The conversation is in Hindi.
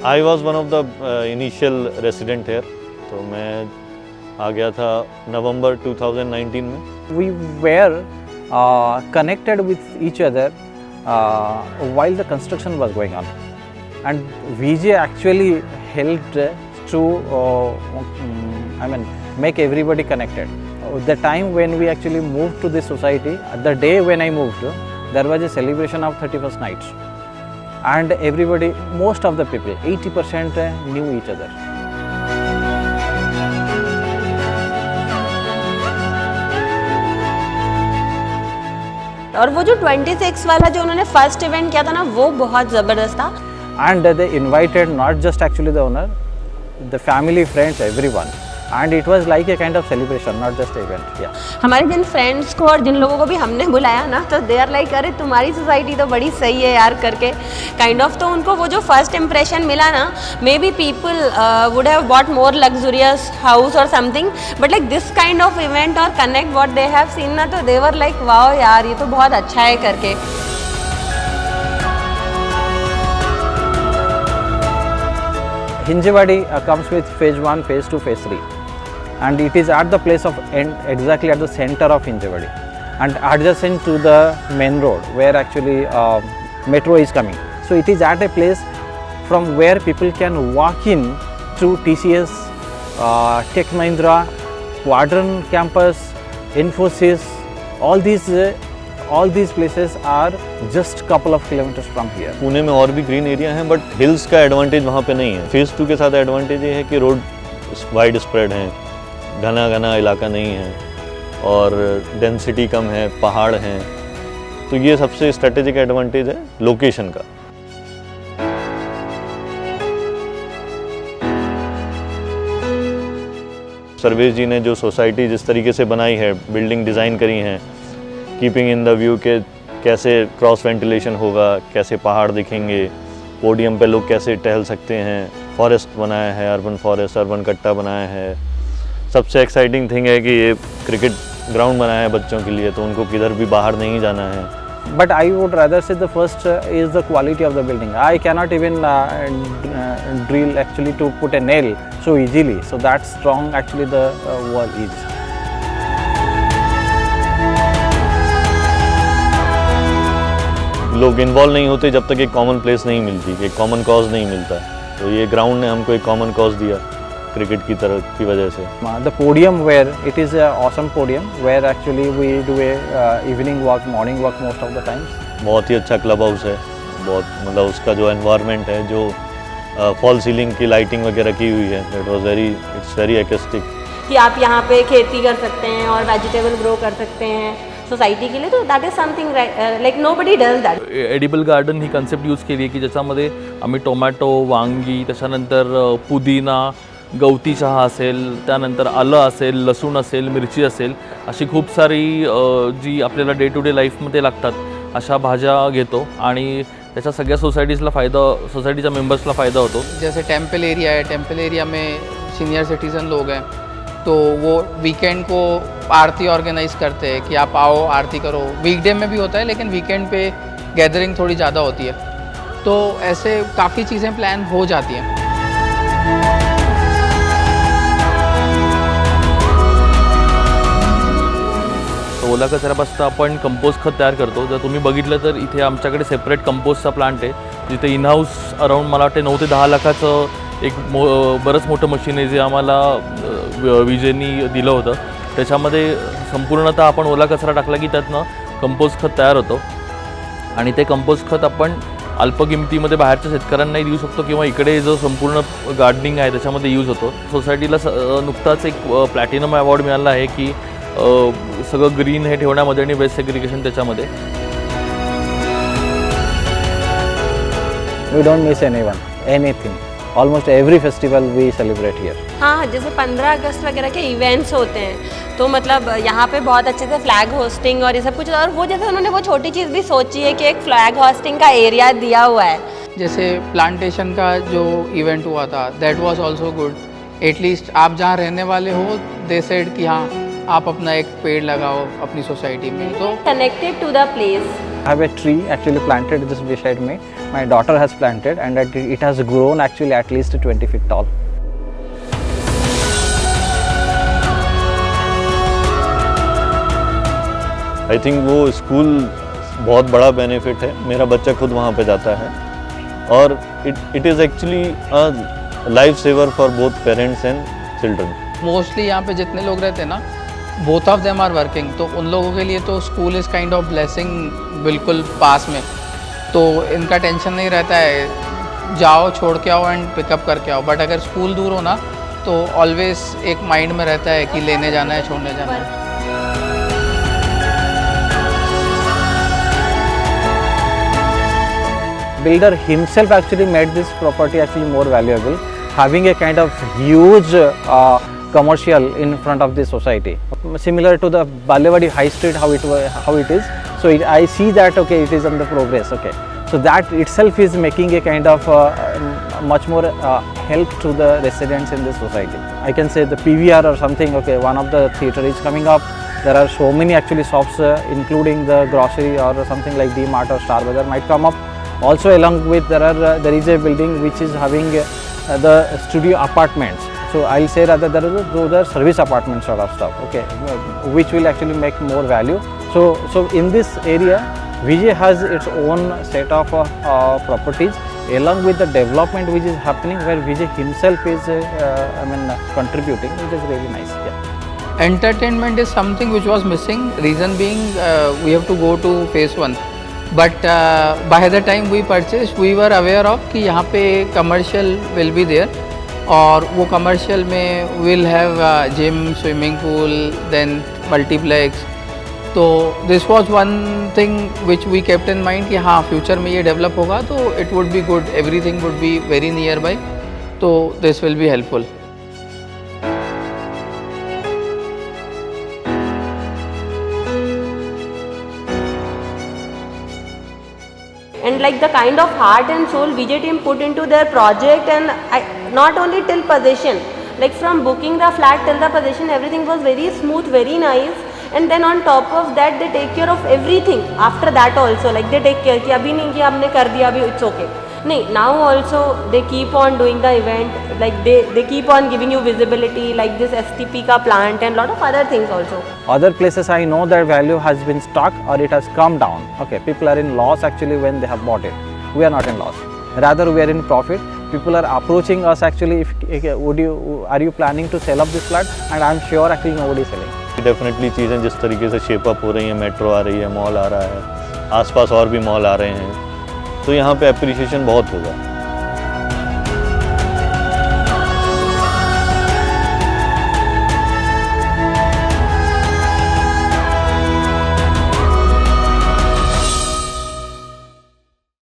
I was one of the initial resident here, तो मैं आ गया था नवंबर 2019 में. We were connected with each other while the construction was going on, and VJ actually helped to make everybody connected. The time when we actually moved to this society, the day when I moved, there was a celebration of 31st night, and everybody, most of the people, 80% knew each other. और वो जो 26 वाला जो उन्होंने फर्स्ट इवेंट किया था ना, वो बहुत ज़बरदस्त था. And they invited not just actually the owner, the family, friends, everyone. And it was like a kind of celebration, not just an event. Yeah. हमारे जिन फ्रेंड्स को और जिन लोगों को भी हमने बुलाया ना, तो दे आर लाइक अरे तुम्हारी सोसाइटी तो बड़ी सही है यार करके काइंड ऑफ. तो उनको वो जो फर्स्ट इम्प्रेशन मिला ना, maybe people would have bought more luxurious house और something, but like this kind of event और connect what they have seen ना, तो दे वर लाइक वाओ यार ये तो बहुत अच्छा है करके. Hinjewadi comes with phase 1, phase 2, phase 3, and it is at the place of end, exactly at the center of Hinjewadi, and adjacent to the main road where actually metro is coming. So it is at a place from where people can walk in to TCS, Tech Mahindra, Quadrant campus, Infosys. All these places are just couple of kilometers from here. Pune में और भी ग्रीन एरिया हैं, बट हिल्स का एडवांटेज वहाँ पे नहीं है. फेज़ 2 के साथ एडवांटेज ये है कि रोड वाइड स्प्रेड हैं, घना घना इलाका नहीं है और डेंसिटी कम है, पहाड़ हैं. तो ये सबसे स्ट्रेटेजिक एडवांटेज है लोकेशन का. सर्वेश जी ने जो सोसाइटी जिस तरीके से बनाई है, बिल्डिंग डिज़ाइन करी हैं, कीपिंग इन द व्यू के कैसे क्रॉस वेंटिलेशन होगा, कैसे पहाड़ दिखेंगे, पोडियम पे लोग कैसे टहल सकते हैं, फॉरेस्ट बनाया है, अर्बन फॉरेस्ट, अर्बन कट्टा बनाया है. सबसे एक्साइटिंग थिंग है कि ये क्रिकेट ग्राउंड बनाया है बच्चों के लिए, तो उनको किधर भी बाहर नहीं जाना है. But I would rather say the first is the quality of the building. I cannot even drill actually to put a nail so easily. So that strong actually the wall is. लोग इन्वॉल्व नहीं होते जब तक एक कॉमन प्लेस नहीं मिलती, एक कॉमन कॉज नहीं मिलता. तो ये ग्राउंड ने हमको एक कॉमन कॉज दिया क्रिकेट की तरफ की वजह से. The podium where it is a awesome podium where actually we do a evening walk, morning walk most of the times. बहुत ही अच्छा क्लब हाउस है, बहुत मतलब उसका जो एनवायरनमेंट है, जो फॉल सीलिंग की लाइटिंग वगैरह की हुई है, इट्स वेरी एक्स्टिक. कि आप यहाँ पे खेती कर सकते हैं और वेजिटेबल ग्रो कर सकते हैं सोसायटी के लिए, तो that is something like nobody does that. Edible garden he concept use केली आहे की ज्याच्यामध्ये आम्ही टोमॅटो, वांगी, त्याच्यानंतर पुदिना, गवती चहा असेल, त्यानंतर आलं असेल, लसूण असेल, मिरची असेल, अशी खूप सारी जी आपल्याला डे टू डे लाईफमध्ये लागतात अशा भाज्या घेतो आणि त्याचा सगळ्या सोसायटीच्या मेंबर्सला फ़ायदा होतो. जैसे टेम्पल एरिया है, टेम्पल एरिया में सीनियर सिटीज़न लोग हैं, तो वो वीकेंड को आरती ऑर्गेनाइज करते हैं कि आप आओ आरती करो. वीकडे में भी होता है लेकिन वीकेंड पे गैदरिंग थोड़ी ज़्यादा होती है, तो ऐसे काफ़ी चीज़ें प्लान हो जाती हैं. ओला कचऱ्यापासून आपण कंपोस्ट खत तयार करतो. जर तुम्ही बघितलं तर इथे आमच्याकडे सेपरेट कंपोस्टचा प्लांट आहे, जिथे इन हाऊस अराऊंड मला वाटते 9 ते 10 लाखाचं एक बरंच मोठं मशीन आहे जे आम्हाला विजेनी दिलं होतं. त्याच्यामध्ये संपूर्णतः आपण ओला कचरा टाकला की त्यातनं कंपोस्ट खत तयार होतं आणि ते कंपोस्ट खत आपण अल्प किमतीमध्ये बाहेरच्या शेतकऱ्यांनाही देऊ शकतो किंवा इकडे जो संपूर्ण गार्डनिंग आहे त्याच्यामध्ये यूज होतो. सोसायटीला नुकताच एक प्लॅटिनम अवॉर्ड मिळाला आहे की सगळं ग्रीन हे ठेवण्यामध्ये आणि वेस्ट सेग्रिगेशन त्याच्यामध्ये. We don't miss anything. Almost every festival we celebrate here. हाँ, जैसे 15 अगस्त वगैरह के इवेंट्स होते हैं, तो मतलब यहाँ पे बहुत अच्छे से फ्लैग होस्टिंग और ये सब कुछ, और वो जैसे उन्होंने वो छोटी चीज़ भी सोची है कि एक फ्लैग होस्टिंग का एरिया दिया हुआ है. जैसे प्लांटेशन का जो इवेंट हुआ था, that was also good. At least आप जहाँ रहने वाले हो, दे सेड कि हाँ आप अपना एक पेड़ लगाओ अपनी सोसाइटी में. तो connected to the place I have a tree actually planted just beside me. My daughter has planted, and it has grown actually at least 20 feet tall. I think वो स्कूल बहुत बड़ा बेनिफिट है, मेरा बच्चा खुद वहाँ पे जाता है और it is actually a life saver for both parents and children. Mostly यहाँ पे जितने लोग रहते हैं ना, both of them are working, तो उन लोगों के लिए तो school is kind of blessing बिल्कुल पास में, तो इनका टेंशन नहीं रहता है जाओ छोड़ के आओ एंड पिकअप करके आओ। बट अगर स्कूल दूर हो ना तो ऑलवेज एक माइंड में रहता है कि लेने जाना है छोड़ने जाना है। Builder himself actually made this property actually more valuable, having a kind of huge commercial in front of the society, similar to the Balewadi High Street how it is. So I see that okay, it is on the progress. Okay, so that itself is making a kind of much more help to the residents in this society. I can say the PVR or something. Okay, one of the theatre is coming up. There are so many actually shops, including the grocery or something like D-Mart or Star Bazaar might come up. Also along with there is a building which is having the studio apartments. So I'll say rather those are service apartments sort of stuff. Okay, which will actually make more value. So in this area, Vijay has its own set of properties along with the development which is happening where Vijay himself is contributing, which is really nice. Yeah. Entertainment is something which was missing. Reason being we have to go to phase 1. But by the time we purchased, we were aware of कि यहाँ पे commercial will be there, और वो commercial में will have gym, swimming pool, then multiplex. तो this was one thing which we kept in mind कि हाँ future में ये develop होगा तो it would be good, everything would be very nearby, तो this will be helpful. And like the kind of heart and soul Vijay team put into their project, and not only till possession, like from booking the flat till the possession, everything was very smooth, very nice. And then on top of that they take care of everything after that also, like they take care कि अभी नहीं किया हमने कर दिया अभी it's okay, नहीं, now also they keep on doing the event, like they keep on giving you visibility like this STP ka plant and lot of other things also. Other places I know their value has been stuck or it has come down. Okay, people are in loss actually when they have bought it. We are not in loss, rather we are in profit. People are approaching us actually, are you planning to sell up this flat, and I'm sure actually nobody is selling. Definitely चीज़ें जिस तरीके से शेप अप हो रही हैं, मेट्रो आ रही है, मॉल आ रहा है, आसपास और भी मॉल आ रहे हैं, तो यहाँ पे अप्रिसिएशन बहुत होगा।